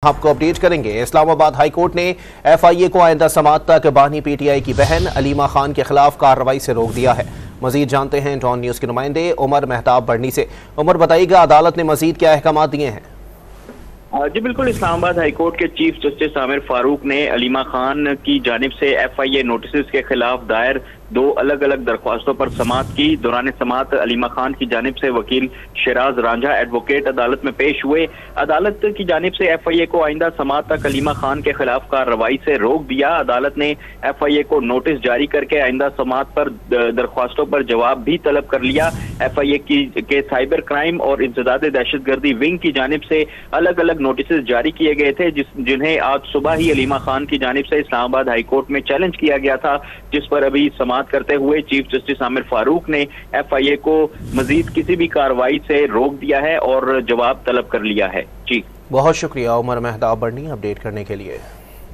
आपको अपडेट करेंगे। Islamabad high court ने FIA को आइंदा समात तक बानी PTI की बहन अलीमा खान के खिलाफ कार्रवाई से रोक दिया है। मजीद जानते हैं डॉन न्यूज के नुमाइंदे उमर मेहताब बढ़नी से। उमर, बताइएगा अदालत ने मजीद क्या अहकाम दिए हैं? जी बिल्कुल, इस्लामाबाद हाई कोर्ट के चीफ जस्टिस आमिर फारूक ने अलीमा खान की जानिब से FIA नोटिस के खिलाफ दायर दो अलग अलग दरख्वास्तों पर समात की। दौरान समात अलीमा खान की जानिब से वकील शिराज रांझा एडवोकेट अदालत में पेश हुए। अदालत की जानिब से FIA को आइंदा समात तक अलीमा खान के खिलाफ कार्रवाई से रोक दिया। अदालत ने FIA को नोटिस जारी करके आइंदा समात पर दरख्वास्तों पर जवाब भी तलब कर लिया। FIA के साइबर क्राइम और इंसदाद दहशतगर्दी विंग की जानिब से अलग अलग नोटिस जारी किए गए थे, जिन्हें आज सुबह ही अलीमा खान की जानिब से इस्लामाबाद हाई कोर्ट में चैलेंज किया गया था, जिस पर अभी समात करते हुए चीफ जस्टिस आमिर फारूक ने FIA को मजीद किसी भी कार्रवाई से रोक दिया है और जवाब तलब कर लिया है। जी बहुत शुक्रिया उमर मेहताब बढ़नी अपडेट करने के लिए।